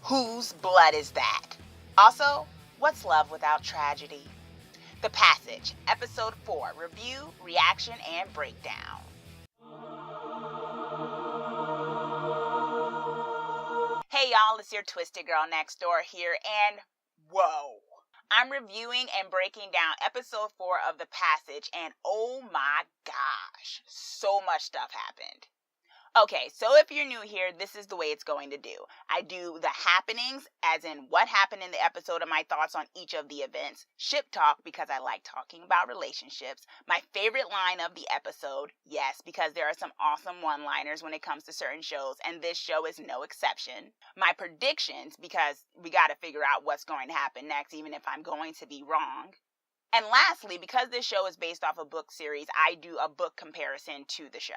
Whose blood is that? Also, what's love without tragedy? The Passage, Episode 4, Review, Reaction, and Breakdown. Hey y'all, it's your Twisted Girl Next Door here, and whoa. I'm reviewing and breaking down Episode 4 of The Passage, and oh my gosh, so much stuff happened. Okay, so if you're new here, this is the way it's going to do. I do the happenings, as in what happened in the episode and my thoughts on each of the events. Ship talk, because I like talking about relationships. My favorite line of the episode, yes, because there are some awesome one-liners when it comes to certain shows, and this show is no exception. My predictions, because we got to figure out what's going to happen next, even if I'm going to be wrong. And lastly, because this show is based off a book series, I do a book comparison to the show.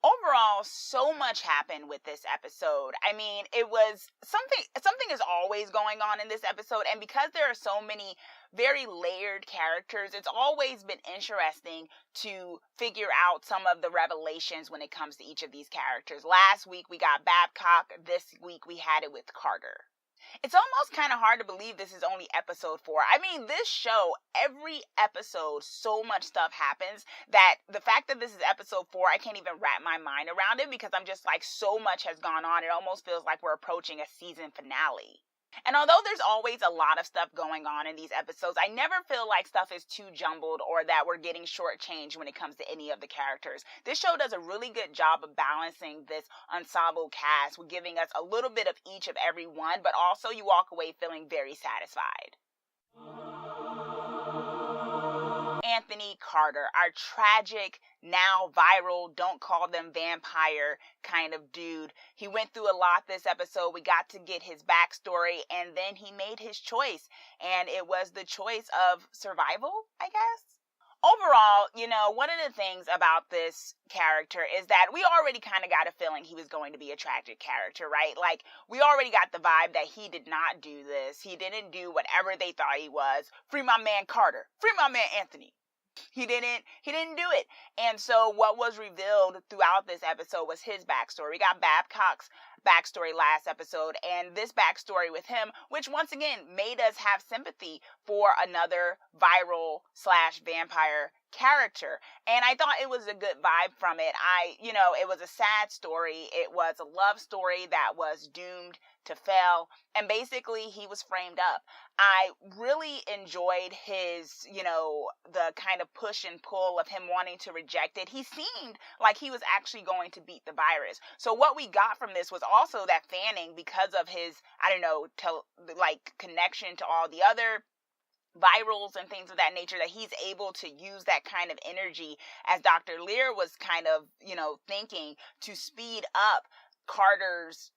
Overall, so much happened with this episode. I mean, it was something is always going on in this episode, and because there are so many very layered characters, it's always been interesting to figure out some of the revelations when it comes to each of these characters. Last week we got Babcock, this week we had it with Carter. It's almost kind of hard to believe this is only episode 4. I mean, this show, every episode, so much stuff happens that the fact that this is episode 4, I can't even wrap my mind around it because I'm just like, so much has gone on. It almost feels like we're approaching a season finale. And although there's always a lot of stuff going on in these episodes, I never feel like stuff is too jumbled or that we're getting shortchanged when it comes to any of the characters. This show does a really good job of balancing this ensemble cast with giving us a little bit of each of every one, but also you walk away feeling very satisfied. Anthony Carter, our tragic, now viral, don't call them vampire kind of dude. He went through a lot this episode. We got to get his backstory, and then he made his choice, and it was the choice of survival, I guess. Overall, one of the things about this character is that we already kind of got a feeling he was going to be a tragic character, right? Like, we already got the vibe that he did not do this. He didn't do whatever they thought he was. Free my man Carter. Free my man Anthony. He didn't do it. And so what was revealed throughout this episode was his backstory. We got Babcock's backstory last episode, and this backstory with him, which once again made us have sympathy for another viral / vampire character. And I thought it was a good vibe from it. It was a sad story. It was a love story that was doomed to fail, and basically he was framed up. I really enjoyed his, the kind of push and pull of him wanting to reject it. He seemed like he was actually going to beat the virus. So what we got from this was also that Fanning, because of his, connection to all the other virals and things of that nature, that he's able to use that kind of energy, as Dr. Lear was kind of, thinking, to speed up Carter's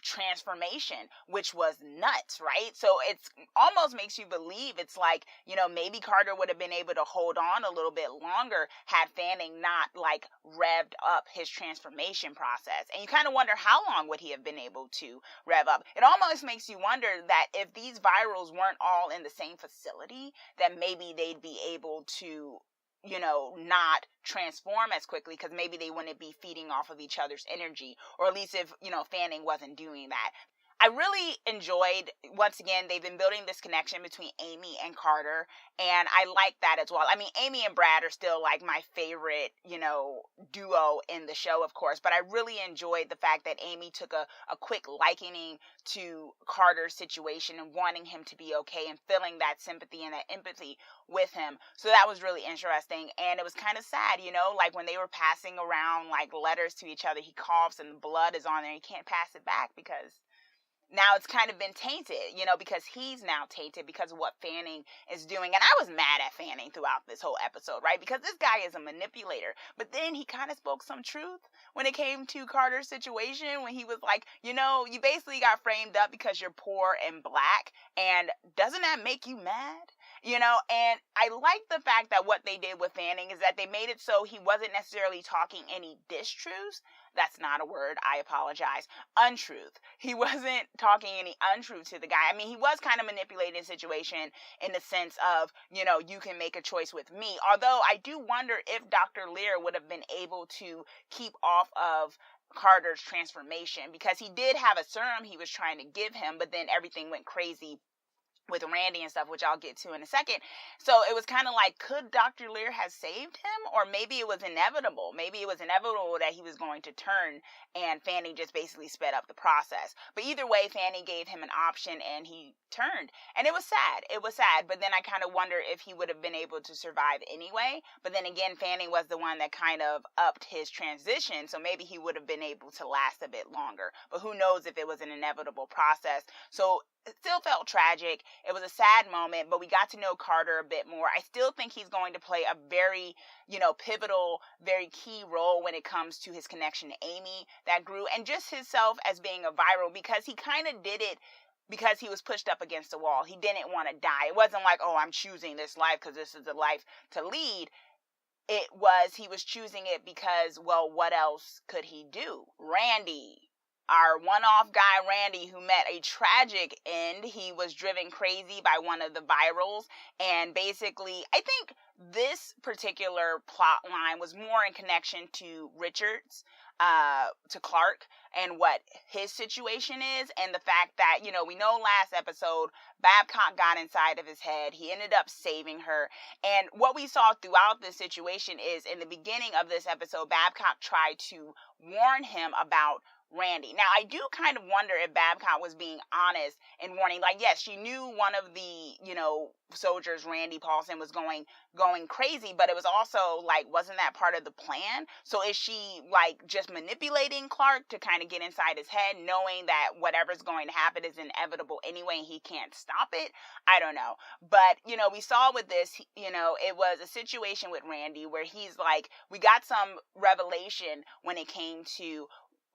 transformation, which was nuts, right? So it's almost makes you believe it's like, maybe Carter would have been able to hold on a little bit longer had Fanning not revved up his transformation process. And you kind of wonder, how long would he have been able to rev up? It almost makes you wonder that if these virals weren't all in the same facility, that maybe they'd be able to not transform as quickly, because maybe they wouldn't be feeding off of each other's energy, or at least if, Fanning wasn't doing that. I really enjoyed, once again, they've been building this connection between Amy and Carter, and I like that as well. I mean, Amy and Brad are still my favorite, duo in the show, of course, but I really enjoyed the fact that Amy took a quick likening to Carter's situation and wanting him to be okay and feeling that sympathy and that empathy with him. So that was really interesting, and it was kind of sad, when they were passing around letters to each other, he coughs and the blood is on there, he can't pass it back because now it's kind of been tainted, because he's now tainted because of what Fanning is doing. And I was mad at Fanning throughout this whole episode, right? Because this guy is a manipulator. But then he kind of spoke some truth when it came to Carter's situation, when he was like, you basically got framed up because you're poor and black. And doesn't that make you mad? And I like the fact that what they did with Fanning is that they made it so he wasn't necessarily talking any distruths. That's not a word. I apologize. Untruth. He wasn't talking any untruth to the guy. I mean, he was kind of manipulating the situation in the sense of, you can make a choice with me. Although I do wonder if Dr. Lear would have been able to keep off of Carter's transformation, because he did have a serum he was trying to give him, but then everything went crazy with Randy and stuff, which I'll get to in a second. So it was kind of like, could Dr. Lear have saved him? Or maybe it was inevitable. Maybe it was inevitable that he was going to turn, and Fanny just basically sped up the process. But either way, Fanny gave him an option and he turned. And it was sad. It was sad. But then I kind of wonder if he would have been able to survive anyway. But then again, Fanny was the one that kind of upped his transition. So maybe he would have been able to last a bit longer. But who knows if it was an inevitable process. So it still felt tragic. It was a sad moment, but we got to know Carter a bit more. I still think he's going to play a very, pivotal, very key role when it comes to his connection to Amy that grew, and just himself as being a viral, because he kind of did it because he was pushed up against the wall. He didn't want to die. It wasn't like, oh, I'm choosing this life because this is the life to lead. It was, he was choosing it because, well, what else could he do? Randy. Our one-off guy, Randy, who met a tragic end. He was driven crazy by one of the virals. And basically, I think this particular plot line was more in connection to Richards, to Clark, and what his situation is. And the fact that, we know last episode, Babcock got inside of his head. He ended up saving her. And what we saw throughout this situation is, in the beginning of this episode, Babcock tried to warn him about Randy. Now, I do kind of wonder if Babcock was being honest in warning. Like, yes, she knew one of the, soldiers, Randy Paulson, was going crazy, but it was also like, wasn't that part of the plan? So is she like just manipulating Clark to kind of get inside his head, knowing that whatever's going to happen is inevitable anyway and he can't stop it? I don't know. But, we saw with this, it was a situation with Randy where he's like, we got some revelation when it came to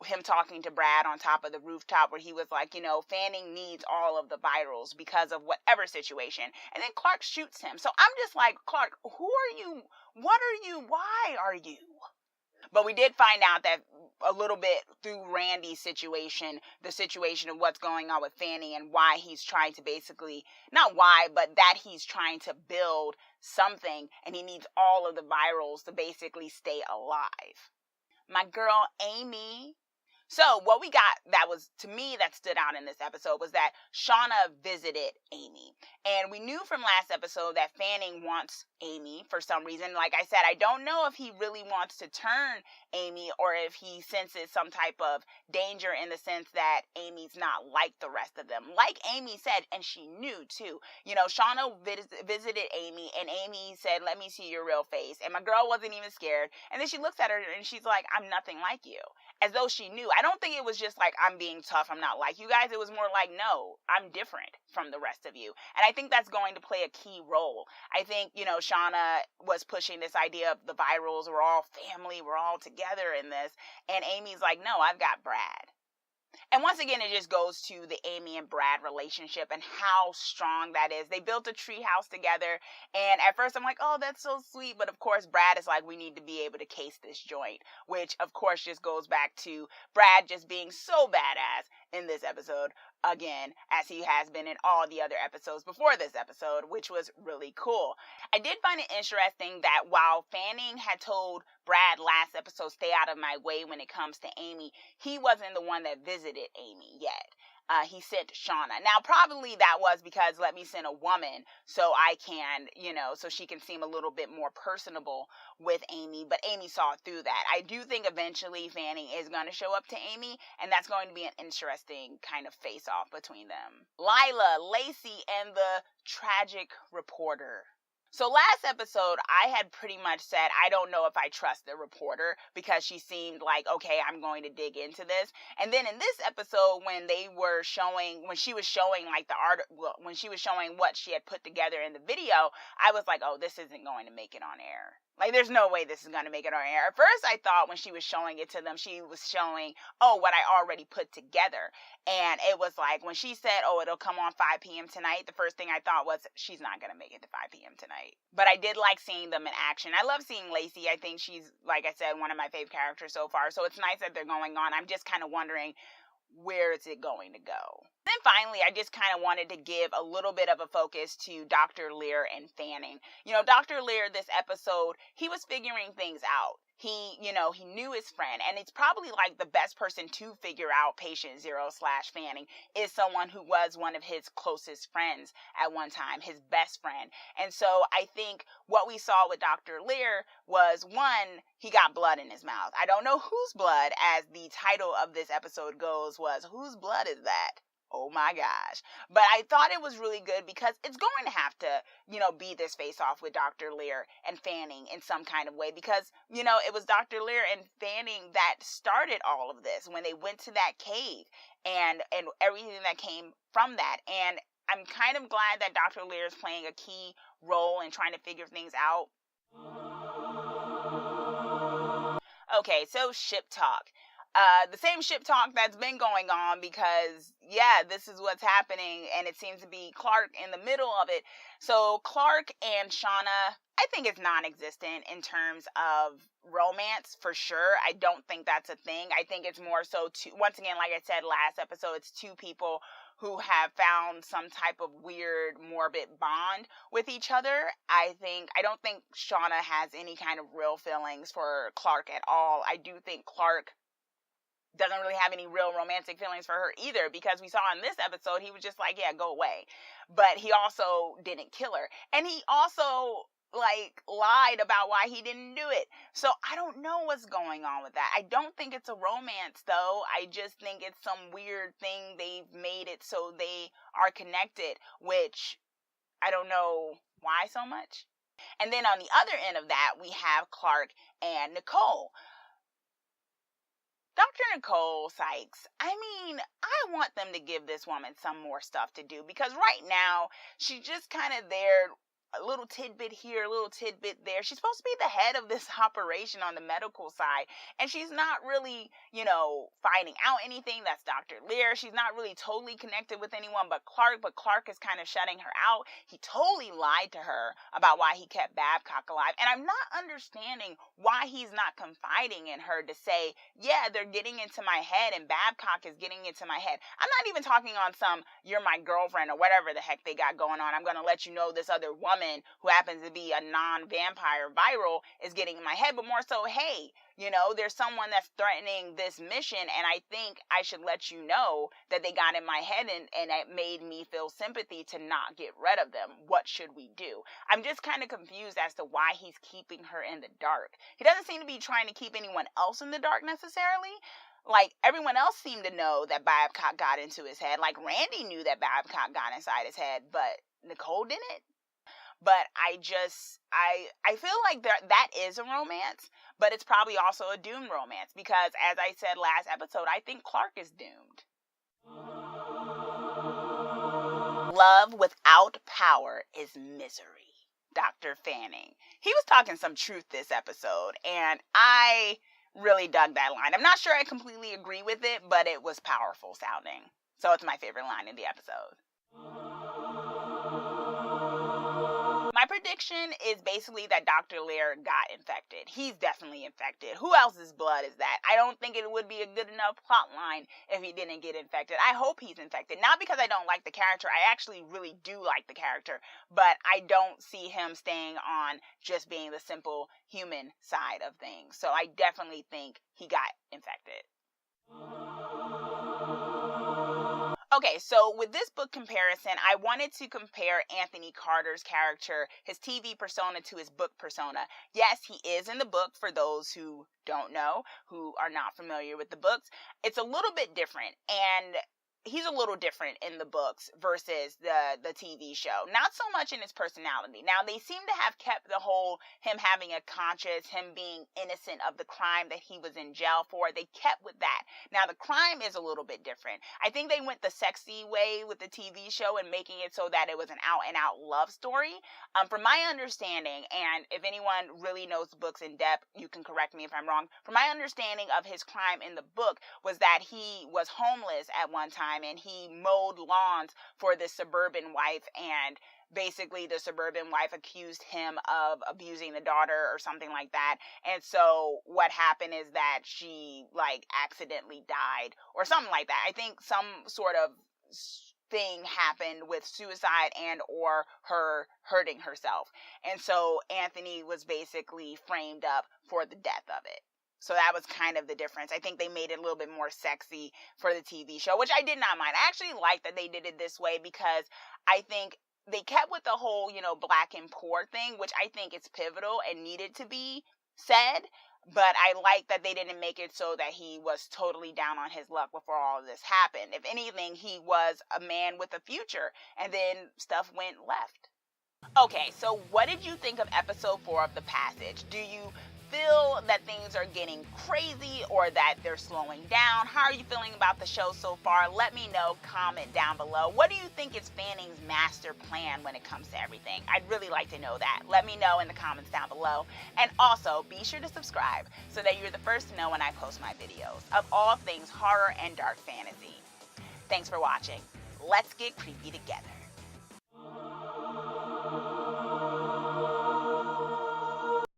him talking to Brad on top of the rooftop, where he was like, Fanning needs all of the virals because of whatever situation. And then Clark shoots him. So I'm just like, Clark, who are you? What are you? Why are you? But we did find out that a little bit through Randy's situation, the situation of what's going on with Fanny and why he's trying to basically, not why, but that he's trying to build something and he needs all of the virals to basically stay alive. My girl, Amy. So what we got that was, to me, that stood out in this episode was that Shauna visited Amy. And we knew from last episode that Fanning wants Amy for some reason. Like I said, I don't know if he really wants to turn Amy or if he senses some type of danger, in the sense that Amy's not like the rest of them. Like Amy said, and she knew too, Shauna visited Amy and Amy said, let me see your real face. And my girl wasn't even scared. And then she looks at her and she's like, I'm nothing like you. As though she knew. I don't think it was just like, I'm being tough, I'm not like you guys. It was more like, no, I'm different from the rest of you. And I think that's going to play a key role. I think, Shauna was pushing this idea of the virals, we're all family, we're all together in this. And Amy's like, no, I've got Brad. And once again, it just goes to the Amy and Brad relationship and how strong that is. They built a tree house together. And at first I'm like, oh, that's so sweet. But of course, Brad is like, we need to be able to case this joint, which of course just goes back to Brad just being so badass in this episode again, as he has been in all the other episodes before this episode, which was really cool. I did find it interesting that while Fanning had told Brad last episode, stay out of my way when it comes to Amy, he wasn't the one that visited Amy yet. He sent Shauna. Now, probably that was because, let me send a woman so I can, so she can seem a little bit more personable with Amy. But Amy saw through that. I do think eventually Fanning is going to show up to Amy, and that's going to be an interesting kind of face-off between them. Lila, Lacey, and the tragic reporter. So last episode, I had pretty much said, I don't know if I trust the reporter, because she seemed like, okay, I'm going to dig into this. And then in this episode, when she was showing like the art, when she was showing what she had put together in the video, I was like, oh, this isn't going to make it on air. Like, there's no way this is going to make it on air. At first, I thought when she was showing it to them, she was showing, what I already put together. And it was like, when she said, it'll come on 5 p.m. tonight, the first thing I thought was, she's not going to make it to 5 p.m. tonight. But I did like seeing them in action. I love seeing Lacey. I think she's, like I said, one of my favorite characters so far. So it's nice that they're going on. I'm just kind of wondering, where is it going to go? Then finally, I just kind of wanted to give a little bit of a focus to Dr. Lear and Fanning. Dr. Lear, this episode, he was figuring things out. He knew his friend, and it's probably like the best person to figure out patient zero / Fanning is someone who was one of his closest friends at one time, his best friend. And so I think what we saw with Dr. Lear was, one, he got blood in his mouth. I don't know whose blood, as the title of this episode goes, was whose blood is that? Oh my gosh. But I thought it was really good because it's going to have to, be this face off with Dr. Lear and Fanning in some kind of way, because, it was Dr. Lear and Fanning that started all of this when they went to that cave and everything that came from that. And I'm kind of glad that Dr. Lear is playing a key role in trying to figure things out. Okay, so ship talk. The same ship talk that's been going on, because this is what's happening, and it seems to be Clark in the middle of it. So Clark and Shauna, I think it's non-existent in terms of romance, for sure. I don't think that's a thing. I think it's more so once again, like I said last episode, it's two people who have found some type of weird, morbid bond with each other. I don't think Shauna has any kind of real feelings for Clark at all. I do think Clark doesn't really have any real romantic feelings for her either, because we saw in this episode, he was just like, yeah, go away. But he also didn't kill her. And he also, lied about why he didn't do it. So I don't know what's going on with that. I don't think it's a romance, though. I just think it's some weird thing. They've made it so they are connected, which I don't know why so much. And then on the other end of that, we have Clark and Nicole. Dr. Nicole Sykes, I want them to give this woman some more stuff to do, because right now she's just kind of there, a little tidbit here, a little tidbit there. She's supposed to be the head of this operation on the medical side, and she's not really, finding out anything. That's Dr. Lear. She's not really totally connected with anyone but Clark is kind of shutting her out. He totally lied to her about why he kept Babcock alive, and I'm not understanding why he's not confiding in her to say, yeah, they're getting into my head, and Babcock is getting into my head. I'm not even talking on some, you're my girlfriend or whatever the heck they got going on. I'm going to let you know this other woman who happens to be a non-vampire viral is getting in my head, but more so, hey, there's someone that's threatening this mission, and I think I should let you know that they got in my head, and it made me feel sympathy to not get rid of them. What should we do? I'm just kind of confused as to why he's keeping her in the dark. He doesn't seem to be trying to keep anyone else in the dark necessarily. Everyone else seemed to know that Babcock got into his head. Randy knew that Babcock got inside his head, but Nicole didn't. But I feel like that is a romance, but it's probably also a doomed romance, because, as I said last episode, I think Clark is doomed. Love without power is misery. Dr. Fanning. He was talking some truth this episode, and I really dug that line. I'm not sure I completely agree with it, but it was powerful sounding. So it's my favorite line in the episode. My prediction is basically that Dr. Lear got infected. He's definitely infected. Who else's blood is that? I don't think it would be a good enough plot line if he didn't get infected. I hope he's infected. Not because I don't like the character. I actually really do like the character. But I don't see him staying on just being the simple human side of things. So I definitely think he got infected. Okay, so with this book comparison, I wanted to compare Anthony Carter's character, his TV persona, to his book persona. Yes, he is in the book, for those who don't know, who are not familiar with the books. It's a little bit different, and he's a little different in the books versus the TV show. Not so much in his personality. Now, they seem to have kept the whole him having a conscience, him being innocent of the crime that he was in jail for. They kept with that. Now, the crime is a little bit different. I think they went the sexy way with the TV show and making it so that it was an out-and-out love story. From my understanding, and if anyone really knows the books in depth, you can correct me if I'm wrong. From my understanding of his crime in the book was that he was homeless at one time, and he mowed lawns for this suburban wife, and basically the suburban wife accused him of abusing the daughter or something like that. And so what happened is that she accidentally died or something like that. I think some sort of thing happened with suicide and or her hurting herself. And so Anthony was basically framed up for the death of it. So that was kind of the difference. I think they made it a little bit more sexy for the TV show, which I did not mind. I actually like that they did it this way because I think they kept with the whole, black and poor thing, which I think is pivotal and needed to be said. But I like that they didn't make it so that he was totally down on his luck before all of this happened. If anything, he was a man with a future, and then stuff went left. Okay, so what did you think of episode 4 of The Passage? Do you feel that things are getting crazy or that they're slowing down? How are you feeling about the show so far? Let me know, comment down below. What do you think is Fanning's master plan when it comes to everything? I'd really like to know that. Let me know in the comments down below. And also, be sure to subscribe so that you're the first to know when I post my videos of all things horror and dark fantasy. Thanks for watching. Let's get creepy together.